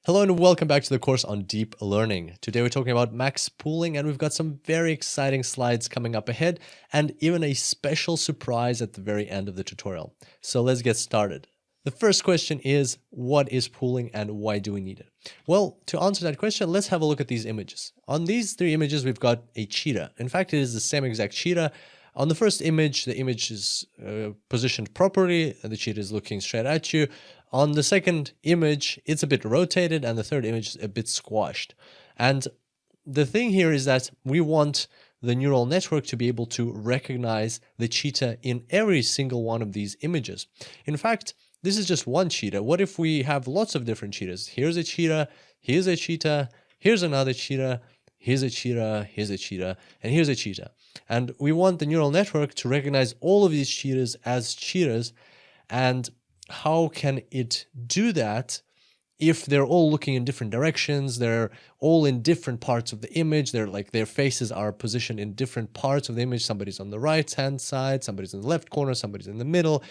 Hello and welcome back to the course on deep learning. Today we're talking about max pooling and we've got some very exciting slides coming up ahead and even a special surprise at the very end of the tutorial. So let's get started. The first question is, what is pooling and why do we need it? Well, to answer that question, let's have a look at these images. On these three images, we've got a cheetah. In fact, it is the same exact cheetah. On the first image, the image is positioned properly and the cheetah is looking straight at you. On the second image, it's a bit rotated and the third image is a bit squashed. And the thing here is that we want the neural network to be able to recognize the cheetah in every single one of these images. In fact, this is just one cheetah. What if we have lots of different cheetahs? Here's a cheetah, here's a cheetah, here's another cheetah, here's a cheetah, here's a cheetah, and here's a cheetah. And we want the neural network to recognize all of these cheetahs as cheetahs. And how can it do that if they're all looking in different directions, they're all in different parts of the image, their faces are positioned in different parts of the image, somebody's on the right-hand side, somebody's in the left corner, somebody's in the middle,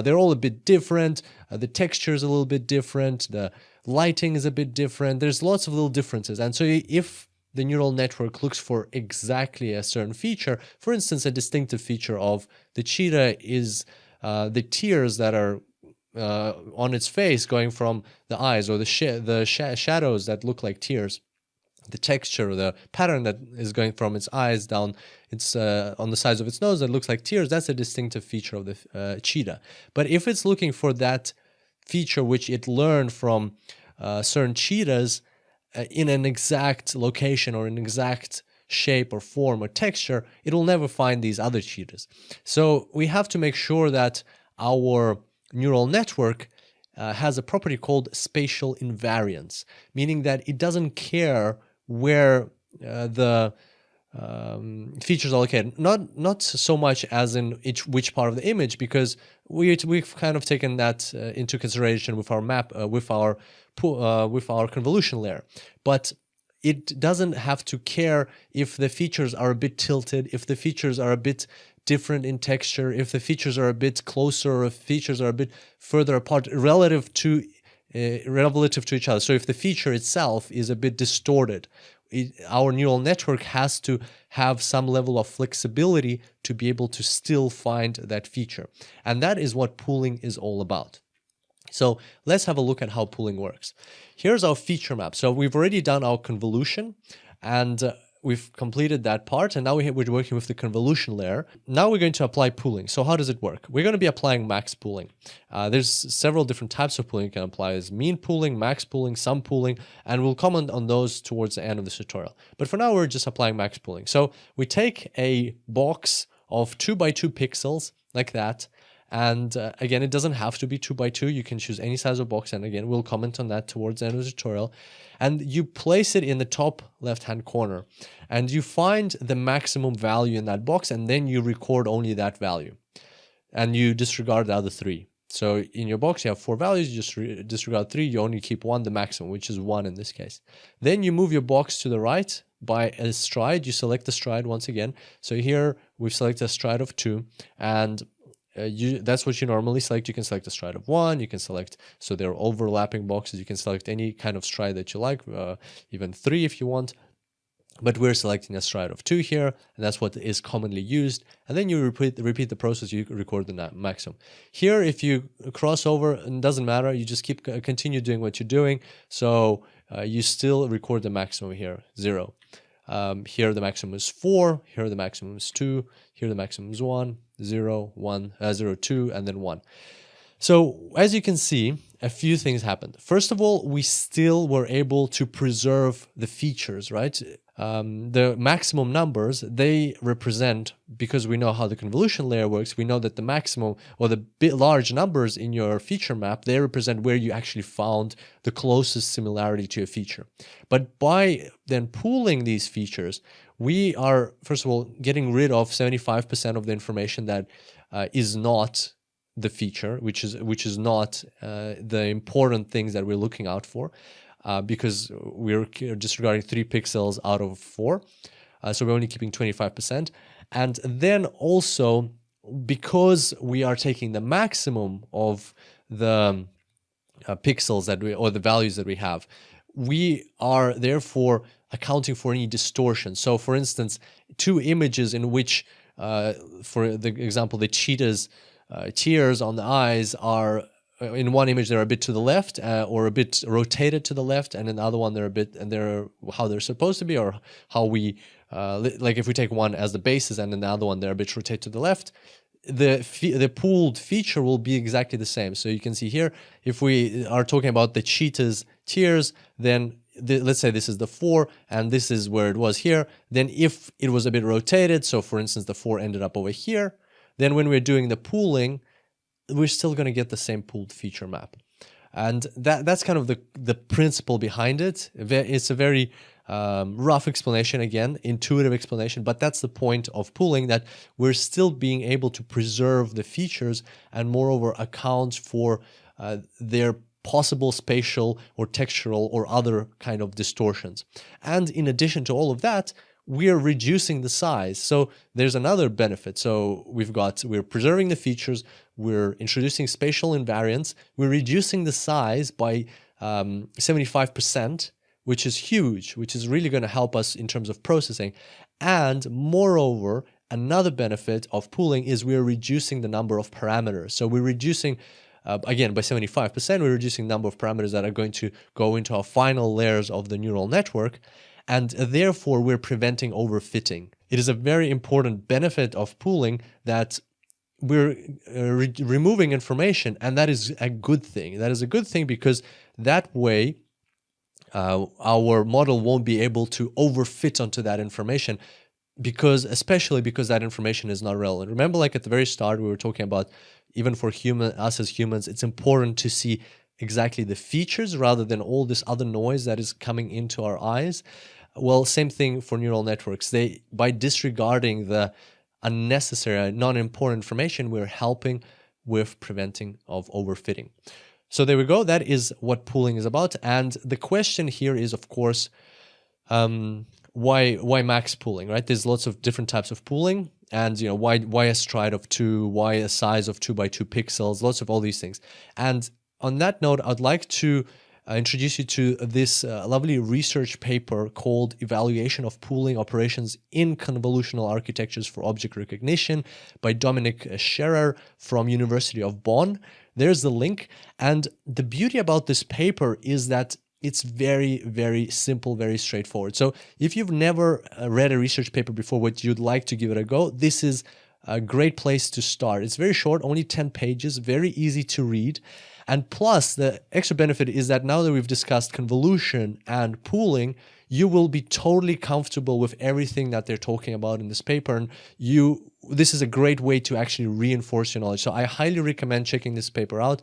they're all a bit different, the texture is a little bit different, the lighting is a bit different, there's lots of little differences. And so if the neural network looks for exactly a certain feature, for instance, a distinctive feature of the cheetah is the tears that are on its face going from the eyes, or the shadows that look like tears, the texture, the pattern that is going from its eyes down its on the sides of its nose that looks like tears, that's a distinctive feature of the cheetah. But if it's looking for that feature which it learned from certain cheetahs in an exact location or an exact shape or form or texture, it will never find these other cheetahs. So we have to make sure that our neural network has a property called spatial invariance, meaning that it doesn't care where the features are located. Not so much as in which part of the image, because we've kind of taken that into consideration with our map, with our convolution layer, but it doesn't have to care if the features are a bit tilted, if the features are a bit different in texture, if the features are a bit closer or if features are a bit further apart relative to each other. So if the feature itself is a bit distorted, our neural network has to have some level of flexibility to be able to still find that feature. And that is what pooling is all about. So let's have a look at how pooling works. Here's our feature map. So we've already done our convolution and we've completed that part, and now we're working with the convolution layer. Now we're going to apply pooling. So how does it work? We're going to be applying max pooling. There's several different types of pooling you can apply. There's mean pooling, max pooling, sum pooling, and we'll comment on those towards the end of this tutorial. But for now, we're just applying max pooling. So we take a box of 2 by 2 pixels like that. And again, it doesn't have to be 2 by 2. You can choose any size of box. And again, we'll comment on that towards the end of the tutorial. And you place it in the top left-hand corner. And you find the maximum value in that box. And then you record only that value. And you disregard the other 3. So in your box, you have 4 values. You just disregard 3. You only keep 1, the maximum, which is 1 in this case. Then you move your box to the right by a stride. You select the stride once again. So here we've selected a stride of 2. And that's what you normally select. You can select a stride of 1, you can select, so they're overlapping boxes, you can select any kind of stride that you like, even 3 if you want, but we're selecting a stride of 2 here, and that's what is commonly used. And then you repeat the process, you record the maximum. Here, if you cross over, it doesn't matter, you just continue doing what you're doing, so you still record the maximum here, 0. Here the maximum is 4, here the maximum is 2, here the maximum is 1, 0, 1, 0, 2, and then 1. So as you can see, a few things happened. First of all, we still were able to preserve the features, right? The maximum numbers, they represent, because we know how the convolution layer works, we know that the maximum or the large numbers in your feature map, they represent where you actually found the closest similarity to a feature. But by then pooling these features, we are, first of all, getting rid of 75% of the information that is not the feature, which is not the important things that we're looking out for. Because we're disregarding 3 pixels out of 4. So we're only keeping 25%. And then also, because we are taking the maximum of the pixels that we, or the values that we have. We are therefore accounting for any distortion. So for instance, two images in which, for the example, the cheetah's tears on the eyes are, in one image they're a bit to the left or a bit rotated to the left, and in the other one they're a bit, and they're how they're supposed to be, or how we, like if we take one as the basis and then the other one they're a bit rotated to the left, the pooled feature will be exactly the same. So you can see here, if we are talking about the cheetah's tears, then let's say this is the 4 and this is where it was here. Then if it was a bit rotated, so for instance the 4 ended up over here, then when we're doing the pooling, we're still going to get the same pooled feature map. And that's kind of the principle behind it. It's a very rough explanation, again, intuitive explanation, but that's the point of pooling, that we're still being able to preserve the features and moreover account for their possible spatial or textural or other kind of distortions. And in addition to all of that, we're reducing the size. So there's another benefit. So we're preserving the features, we're introducing spatial invariance, we're reducing the size by 75%, which is huge, which is really going to help us in terms of processing. And moreover, another benefit of pooling is we're reducing the number of parameters. So we're reducing, again, by 75%, we're reducing the number of parameters that are going to go into our final layers of the neural network. And therefore, we're preventing overfitting. It is a very important benefit of pooling that we're removing information, and that is a good thing. That is a good thing because that way, our model won't be able to overfit onto that information, especially because that information is not relevant. Remember, like at the very start, we were talking about, even for us as humans, it's important to see exactly the features rather than all this other noise that is coming into our eyes. Well, same thing for neural networks. By disregarding the unnecessary, non-important information, we're helping with preventing of overfitting. So there we go. That is what pooling is about. And the question here is, of course, why max pooling, right? There's lots of different types of pooling, and why a stride of 2, why a size of 2 by 2 pixels, lots of all these things. And on that note, I'd like to introduce you to this lovely research paper called Evaluation of Pooling Operations in Convolutional Architectures for Object Recognition by Dominik Scherer from University of Bonn. There's the link. And the beauty about this paper is that it's very, very simple, very straightforward. So if you've never read a research paper before, but you'd like to give it a go, this is a great place to start. It's very short, only 10 pages, very easy to read. And plus, the extra benefit is that now that we've discussed convolution and pooling, you will be totally comfortable with everything that they're talking about in this paper. And this is a great way to actually reinforce your knowledge. So I highly recommend checking this paper out.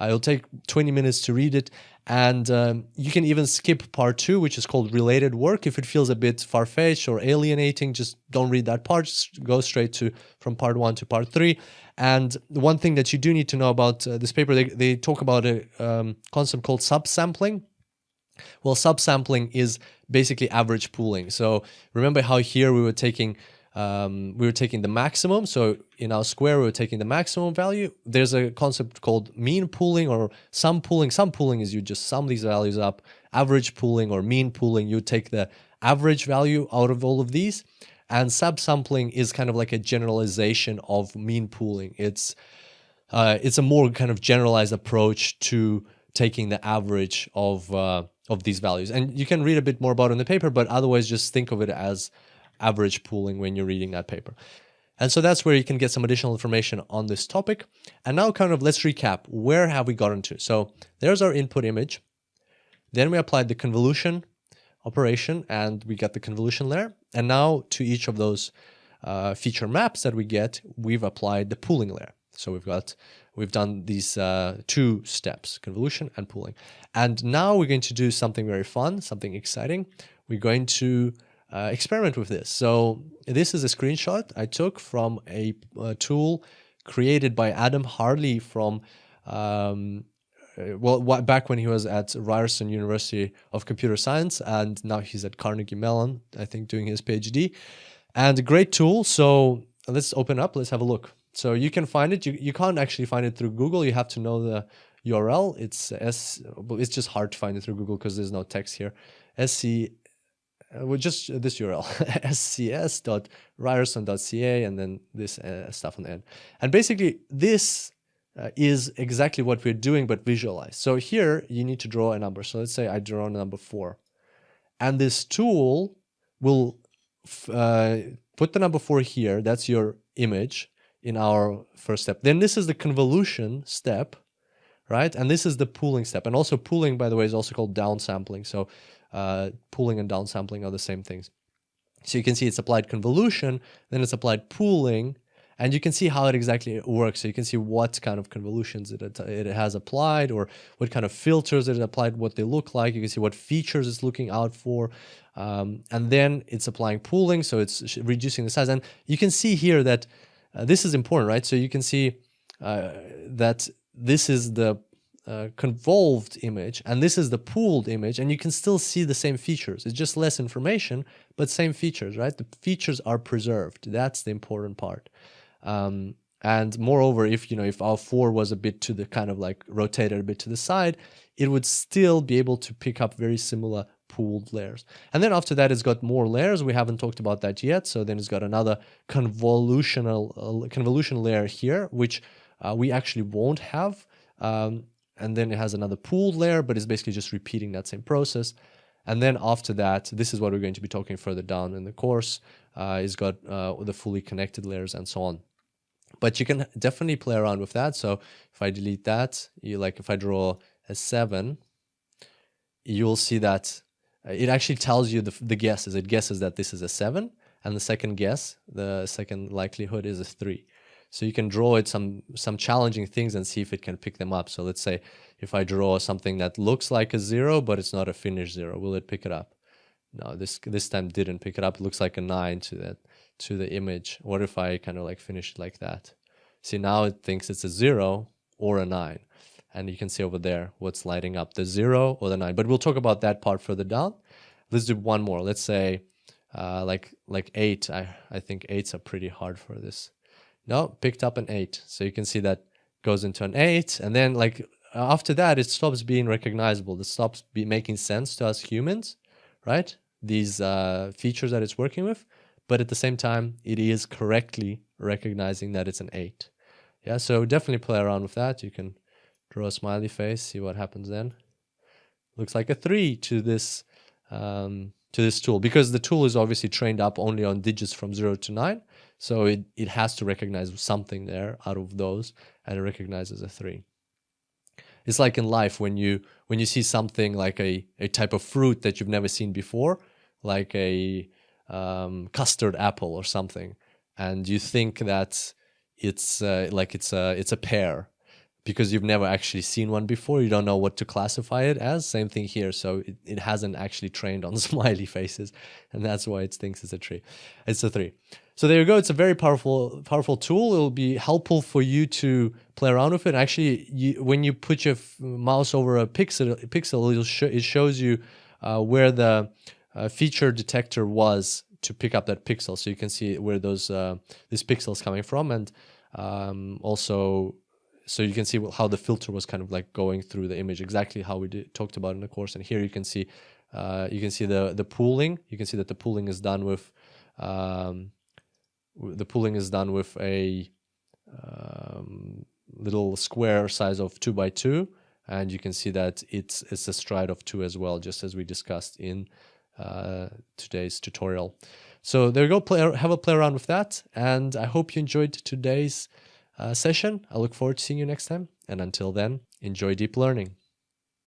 It'll take 20 minutes to read it. And you can even skip part 2, which is called related work. If it feels a bit far-fetched or alienating, just don't read that part. Just go straight from part 1 to part 3. And one thing that you do need to know about this paper, they talk about a concept called subsampling. Well, subsampling is basically average pooling. So remember how here we were taking the maximum. So in our square, we were taking the maximum value. There's a concept called mean pooling or sum pooling. Sum pooling is you just sum these values up. Average pooling or mean pooling, you take the average value out of all of these. And subsampling is kind of like a generalization of mean pooling. It's a more kind of generalized approach to taking the average of these values. And you can read a bit more about it in the paper, but otherwise just think of it as average pooling when you're reading that paper. And so that's where you can get some additional information on this topic. And now kind of let's recap. Where have we gotten to? So there's our input image. Then we applied the convolution operation and we got the convolution layer. And now to each of those feature maps that we get, we've applied the pooling layer. So we've done these 2 steps, convolution and pooling. And now we're going to do something very fun, something exciting. We're going to experiment with this. So this is a screenshot I took from a tool created by Adam Harley from back when he was at Ryerson University of Computer Science, and now he's at Carnegie Mellon, I think, doing his PhD. And a great tool. So let's open up. Let's have a look. So you can find it. You can't actually find it through Google. You have to know the URL. It's just hard to find it through Google because there's no text here. Just this URL, scs.ryerson.ca, and then this stuff on the end. And basically, this is exactly what we're doing, but visualized. So here, you need to draw a number. So let's say I draw a number 4. And this tool will put the number 4 here. That's your image in our first step. Then this is the convolution step, right? And this is the pooling step. And also pooling, by the way, is also called downsampling. So pooling and downsampling are the same things. So you can see it's applied convolution, then it's applied pooling, and you can see how it exactly works. So you can see what kind of convolutions it has applied, or what kind of filters it applied, what they look like. You can see what features it's looking out for. And then it's applying pooling, so it's reducing the size. And you can see here that this is important, right? So you can see that this is the convolved image, and this is the pooled image, and you can still see the same features. It's just less information, but same features, right? The features are preserved. That's the important part. And moreover, if our 4 was a bit to the kind of like rotated a bit to the side, it would still be able to pick up very similar pooled layers. And then after that, it's got more layers. We haven't talked about that yet. So then it's got another convolution layer here, which we actually won't have. And then it has another pooled layer, but it's basically just repeating that same process. And then after that, this is what we're going to be talking further down in the course. It's got the fully connected layers and so on. But you can definitely play around with that. So if I delete that, if I draw a 7, you'll see that it actually tells you the guesses. It guesses that this is a 7, and the second likelihood is a 3. So you can draw it some challenging things and see if it can pick them up. So let's say if I draw something that looks like a 0, but it's not a finished 0, will it pick it up? No, this time didn't pick it up. It looks like a 9 to the image. What if I kind of like finish it like that? See, now it thinks it's a 0 or a 9. And you can see over there what's lighting up, the 0 or the 9. But we'll talk about that part further down. Let's do one more. Let's say like 8. I think 8s are pretty hard for this. No, picked up an 8. So you can see that goes into an 8. And then after that, it stops being recognizable. It stops making sense to us humans, right? These features that it's working with. But at the same time, it is correctly recognizing that it's an 8. Yeah, so definitely play around with that. You can draw a smiley face, see what happens then. Looks like a 3 to this tool, because the tool is obviously trained up only on digits from 0 to 9. So it has to recognize something there out of those, and it recognizes a 3. It's like in life when you see something like a type of fruit that you've never seen before, like a custard apple or something, and you think that it's a pear, because you've never actually seen one before. You don't know what to classify it as. Same thing here. So it hasn't actually trained on smiley faces, and that's why it thinks it's a tree. It's a 3. So there you go. It's a very powerful tool. It'll be helpful for you to play around with it. Actually, when you put your mouse over a pixel, it shows you where the feature detector was to pick up that pixel. So you can see where this pixel is coming from, and also, so you can see how the filter was kind of like going through the image, exactly how we talked about in the course. And here you can see the pooling. You can see that the pooling is done with a little square size of 2 by 2, and you can see that it's a stride of 2 as well, just as we discussed in today's tutorial. So there you go. Have a play around with that, and I hope you enjoyed today's session. I look forward to seeing you next time, and until then, enjoy deep learning.